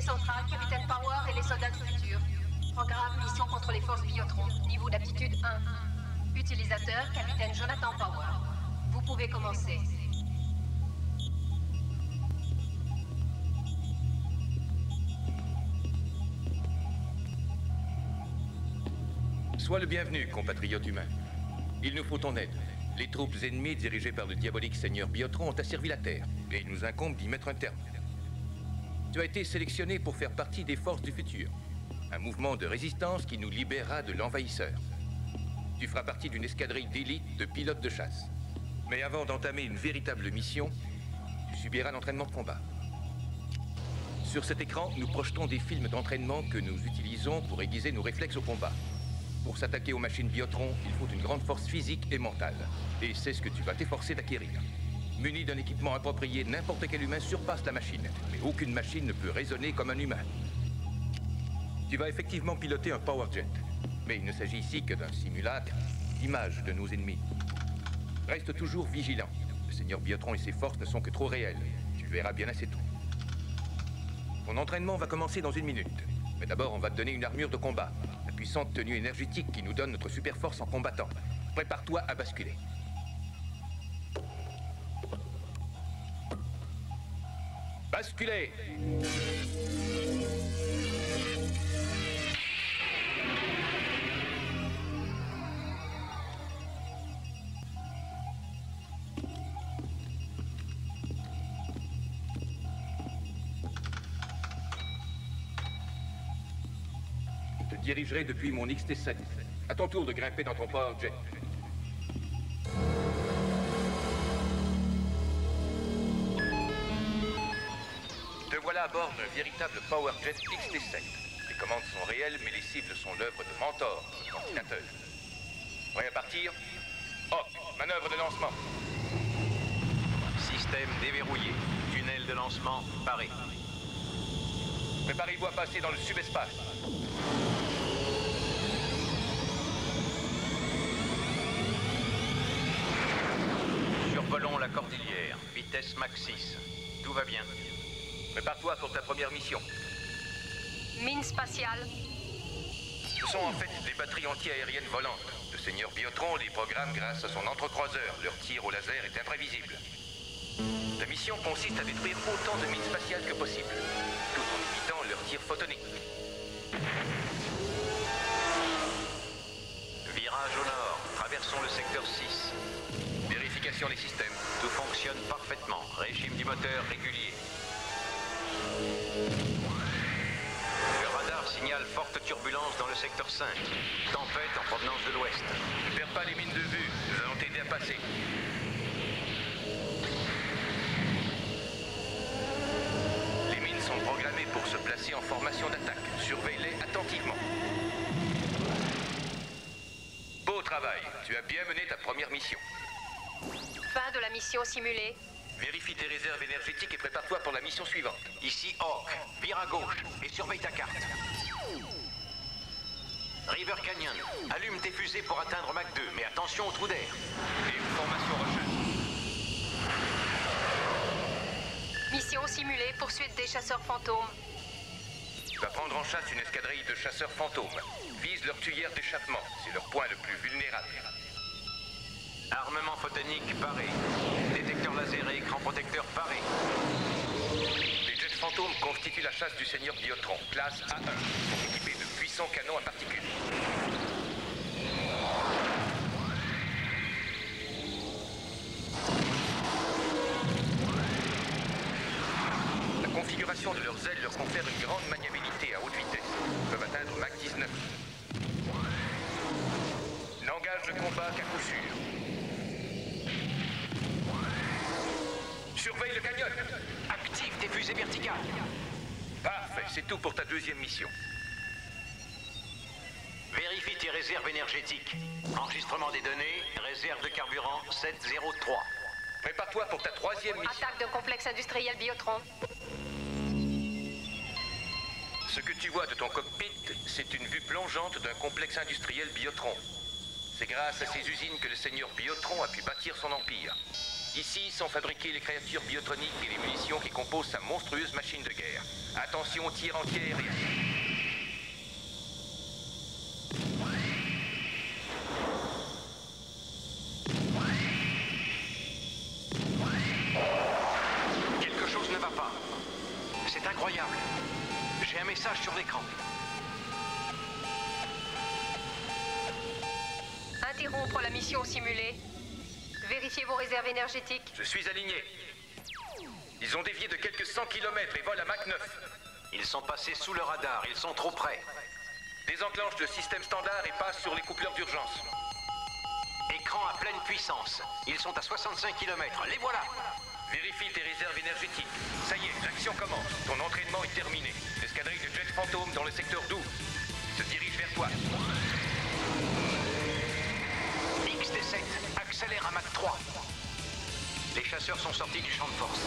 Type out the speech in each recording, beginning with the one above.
Unité centrale, Capitaine Power et les soldats du futur. Programme mission contre les forces Biotron. Niveau d'aptitude 1. Utilisateur, Capitaine Jonathan Power. Vous pouvez commencer. Sois le bienvenu, compatriote humain. Il nous faut ton aide. Les troupes ennemies dirigées par le diabolique seigneur Biotron ont asservi la Terre, et il nous incombe d'y mettre un terme. Tu as été sélectionné pour faire partie des forces du futur. Un mouvement de résistance qui nous libérera de l'envahisseur. Tu feras partie d'une escadrille d'élite de pilotes de chasse. Mais avant d'entamer une véritable mission, tu subiras l'entraînement de combat. Sur cet écran, nous projetons des films d'entraînement que nous utilisons pour aiguiser nos réflexes au combat. Pour s'attaquer aux machines Biotron, il faut une grande force physique et mentale. Et c'est ce que tu vas t'efforcer d'acquérir. Muni d'un équipement approprié, n'importe quel humain surpasse la machine. Mais aucune machine ne peut raisonner comme un humain. Tu vas effectivement piloter un Powerjet. Mais il ne s'agit ici que d'un simulacre d'image de nos ennemis. Reste toujours vigilant. Le seigneur Biotron et ses forces ne sont que trop réelles. Tu verras bien assez tôt. Ton entraînement va commencer dans 1 minute. Mais d'abord, on va te donner une armure de combat. La puissante tenue énergétique qui nous donne notre super force en combattant. Prépare-toi à basculer. Basculer! Je te dirigerai depuis mon XT7. À ton tour de grimper dans ton Powerjet. Te voilà à bord d'un véritable Powerjet XT7. Les commandes sont réelles, mais les cibles sont l'œuvre de Mentor, notre ordinateur. Prêt à partir? Hawk, manœuvre de lancement. Système déverrouillé. Tunnel de lancement paré. Préparez-vous à passer dans le subespace. Survolons la cordillère. Vitesse max 6. Tout va bien. Prépare-toi pour ta première mission. Mine spatiale. Ce sont en fait des batteries anti-aériennes volantes. Le seigneur Biotron les programme grâce à son entrecroiseur. Leur tir au laser est imprévisible. Ta mission consiste à détruire autant de mines spatiales que possible, tout en évitant leur tir photonique. Virage au nord. Traversons le secteur 6. Vérification des systèmes. Tout fonctionne parfaitement. Régime du moteur régulier. Le radar signale forte turbulence dans le secteur 5. Tempête en provenance de l'ouest. Ne perds pas les mines de vue. Nous allons t'aider à passer. Les mines sont programmées pour se placer en formation d'attaque. Surveille-les attentivement. Beau travail. Tu as bien mené ta première mission. Fin de la mission simulée. Vérifie tes réserves énergétiques et prépare-toi pour la mission suivante. Ici Hawk. Vire à gauche et surveille ta carte. River Canyon. Allume tes fusées pour atteindre Mach 2, mais attention au trou d'air. Et une formation rocheuse. Mission simulée, poursuite des chasseurs fantômes. Tu vas prendre en chasse une escadrille de chasseurs fantômes. Vise leur tuyère d'échappement. C'est leur point le plus vulnérable. Armement photonique paré. Détecteur laser et écran protecteur paré. Les jets fantômes constituent la chasse du seigneur Biotron, classe A1. Ils sont équipés de puissants canons à particules. La configuration de leurs ailes leur confère une grande maniabilité à haute vitesse. Ils peuvent atteindre Mach 19. N'engage le combat qu'à coup sûr. Surveille le canyon. Active tes fusées verticales. Parfait, c'est tout pour ta deuxième mission. Vérifie tes réserves énergétiques. Enregistrement des données, réserve de carburant 703. Prépare-toi pour ta troisième mission. Attaque d'un complexe industriel Biotron. Ce que tu vois de ton cockpit, c'est une vue plongeante d'un complexe industriel Biotron. C'est grâce à ces usines que le seigneur Biotron a pu bâtir son empire. Ici sont fabriquées les créatures biotroniques et les munitions qui composent sa monstrueuse machine de guerre. Attention aux tirs anti-aériens. Quelque chose ne va pas. C'est incroyable. J'ai un message sur l'écran. Interrompre la mission simulée. Vérifiez vos réserves énergétiques. Je suis aligné. Ils ont dévié de quelques 100 km et volent à Mach 9. Ils sont passés sous le radar, ils sont trop près. Désenclenche le système standard et passe sur les coupleurs d'urgence. Écran à pleine puissance. Ils sont à 65 km. Les voilà. Vérifie tes réserves énergétiques. Ça y est, l'action commence. Ton entraînement est terminé. L'escadrille de Jet Fantôme dans le secteur 12 se dirige vers toi. XT7, accélère à Mach 3. Les chasseurs sont sortis du champ de force.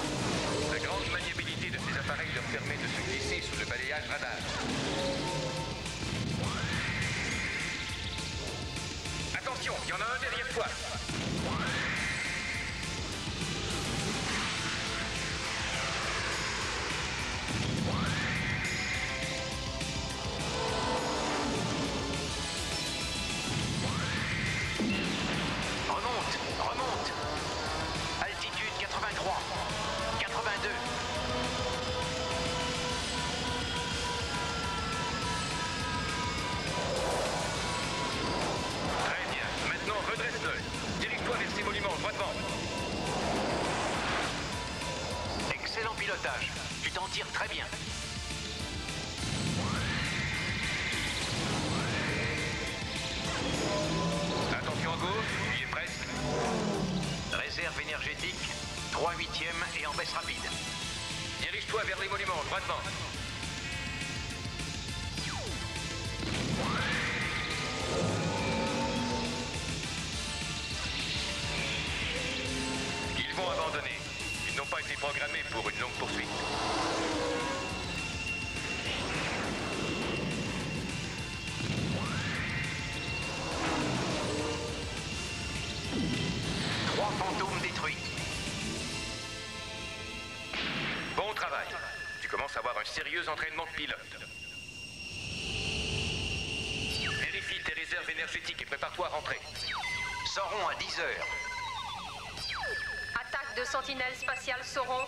La grande maniabilité de ces appareils leur permet de se glisser sous le balayage radar. Attention, il y en a un derrière toi. Remonte. Altitude 83. 82. Très bien. Maintenant, redresse-le. Dirige-toi vers ces monuments, droit devant. Excellent pilotage. Tu t'en tires très bien. Attention à gauche, tu y es presque. Réserve énergétique, 3/8e et en baisse rapide. Dirige-toi vers les monuments, droit devant. Ils vont abandonner. Ils n'ont pas été programmés pour une longue poursuite. Trois fantômes détruits. Bon travail. Tu commences à avoir un sérieux entraînement de pilote. Vérifie tes réserves énergétiques et prépare-toi à rentrer. Sauron à 10 heures. Attaque de sentinelle spatiale Sauron.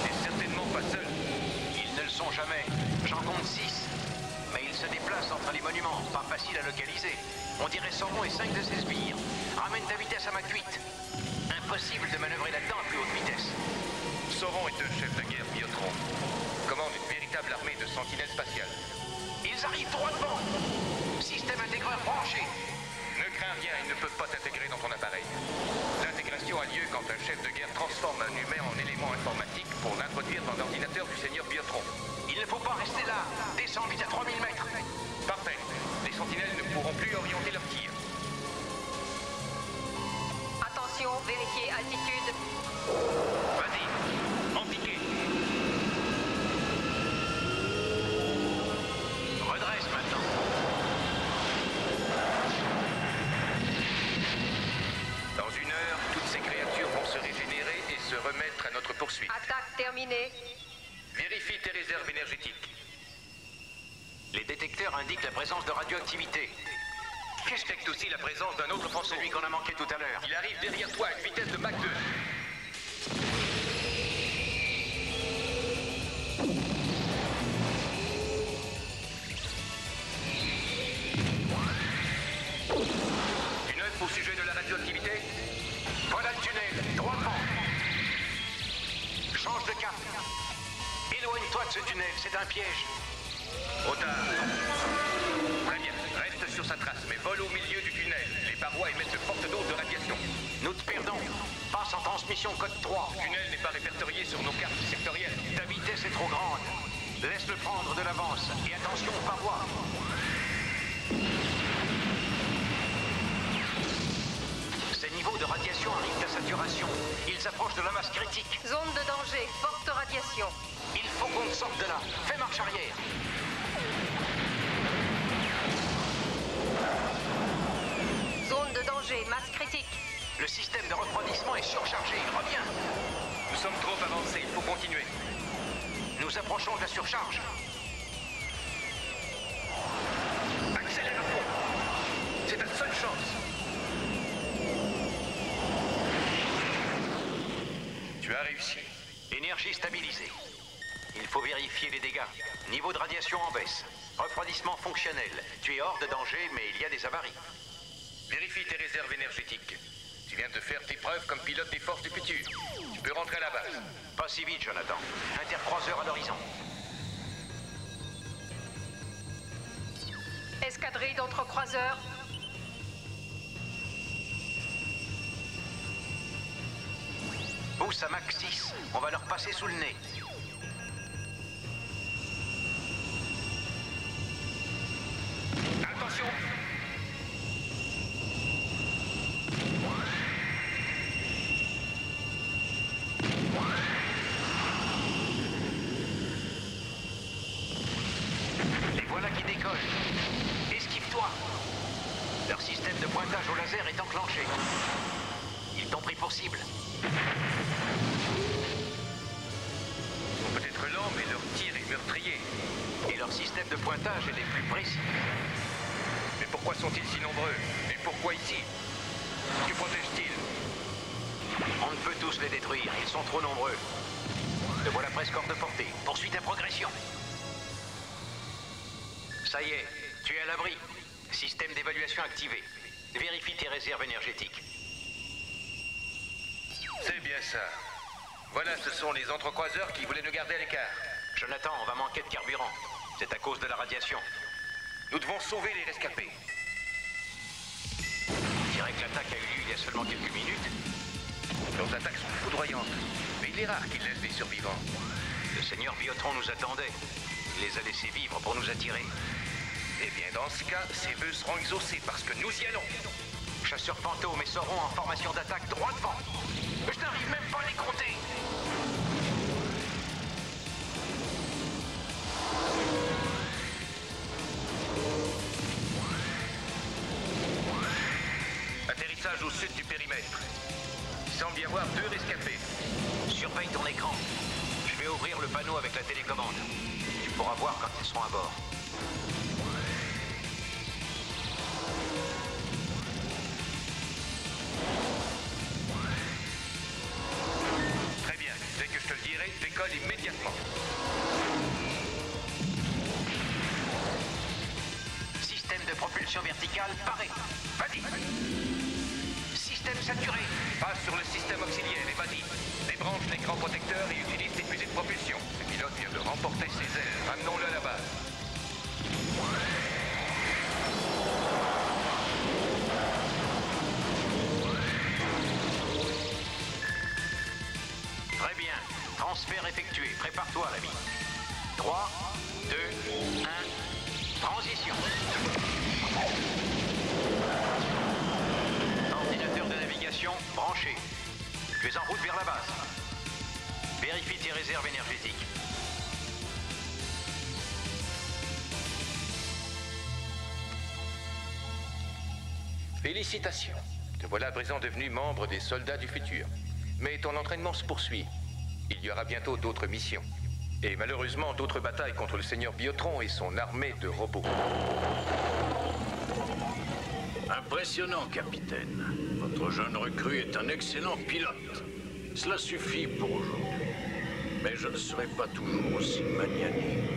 T'es certainement pas seul. Ils ne le sont jamais. J'en compte 6. Mais ils se déplacent entre les monuments. Pas facile à localiser. On dirait Sauron et 5 de ses sbires. Ramène ta vitesse à Mach 8. Impossible de manœuvrer là-dedans à plus haute vitesse. Sauron est un chef de guerre Biotron. Commande une véritable armée de sentinelles spatiales. Ils arrivent droit devant. Système intégreur branché. Ne crains rien, ils ne peuvent pas t'intégrer dans ton appareil. L'intégration a lieu quand un chef de guerre transforme un humain en élément informatique pour l'introduire dans l'ordinateur du seigneur Biotron. Il ne faut pas rester là. Descends vite à 3000 mètres. Parfait. Les sentinelles ne pourront plus orienter leurs tirs. Attention, vérifiez altitude. Vas-y, en piqué. Redresse maintenant. Dans une heure, toutes ces créatures vont se régénérer et se remettre à notre poursuite. Attaque terminée. Vérifie tes réserves énergétiques. Les détecteurs indiquent la présence de radioactivité. Détecte aussi la présence d'un autre fantôme. Celui qu'on a manqué tout à l'heure. Il arrive derrière toi à une vitesse de Mach 2. Du neuf au sujet de la radioactivité? Voilà le tunnel. Droit devant. Change de cap. Éloigne-toi de ce tunnel. C'est un piège. Trop tard. Très bien. Reste sur sa trace, mais vole au milieu du tunnel. Les parois émettent de fortes doses de radiation. Nous te perdons. Passe en transmission code 3. Le tunnel n'est pas répertorié sur nos cartes sectorielles. Ta vitesse est trop grande. Laisse-le prendre de l'avance. Et attention aux parois. Ces niveaux de radiation arrivent à saturation. Ils approchent de la masse critique. Zone de danger, forte radiation. Il faut qu'on sorte de là. Fais marche arrière. Zone de danger, masse critique. Le système de refroidissement est surchargé. Reviens. Nous sommes trop avancés, il faut continuer. Nous approchons de la surcharge. Accélère à fond. C'est ta seule chance. Tu as réussi. Énergie stabilisée. Il faut vérifier les dégâts. Niveau de radiation en baisse. Refroidissement fonctionnel. Tu es hors de danger, mais il y a des avaries. Vérifie tes réserves énergétiques. Tu viens de faire tes preuves comme pilote des forces du futur. Tu peux rentrer à la base. Pas si vite, Jonathan. Intercroiseur à l'horizon. Escadrille d'entrecroiseurs. Pousse à Mach 6. On va leur passer sous le nez. Attention! Les voilà qui décollent. Esquive-toi. Leur système de pointage au laser est enclenché. Ils t'ont pris pour cible. Ils sont peut-être lents, mais leur tir est meurtrier. Et leur système de pointage est des plus précis. Mais pourquoi sont-ils si nombreux? Et pourquoi ici? Que protègent-ils? On ne peut tous les détruire, ils sont trop nombreux. Te voilà presque hors de portée. Poursuis ta progression. Ça y est, tu es à l'abri. Système d'évaluation activé. Vérifie tes réserves énergétiques. C'est bien ça. Voilà, ce sont les entrecroiseurs qui voulaient nous garder à l'écart. Jonathan, on va manquer de carburant. C'est à cause de la radiation. Nous devons sauver les rescapés. On dirait que l'attaque a eu lieu il y a seulement quelques minutes. Leurs attaques sont foudroyantes, mais il est rare qu'ils laissent des survivants. Le seigneur Biotron nous attendait. Il les a laissés vivre pour nous attirer. Eh bien, dans ce cas, ces vœux seront exaucés parce que nous y allons. Chasseurs fantômes et Sauron en formation d'attaque droit devant. Je n'arrive même pas à les compter. Atterrissage au sud du périmètre. Il semble y avoir 2 rescapés. Surveille ton écran. Je vais ouvrir le panneau avec la télécommande. Tu pourras voir quand ils seront à bord. Très bien. Dès que je te le dirai, décolle immédiatement. Système de propulsion verticale paré. Vas-y. Système saturé. Passe sur le système auxiliaire et vas-y. Débranche l'écran protecteur et utilise tes fusées de propulsion. Le pilote vient de remporter ses ailes. Ramenons-le à la base. Très bien. Transfert effectué. Prépare-toi, l'ami. 3, 2, 1. Transition. Ordinateur de navigation branché. Tu es en route vers la base. Vérifie tes réserves énergétiques. Félicitations. Te voilà à présent devenu membre des soldats du futur. Mais ton entraînement se poursuit. Il y aura bientôt d'autres missions. Et malheureusement, d'autres batailles contre le seigneur Biotron et son armée de robots. Impressionnant, capitaine. Votre jeune recrue est un excellent pilote. Cela suffit pour aujourd'hui. Mais je ne serai pas toujours aussi magnanime.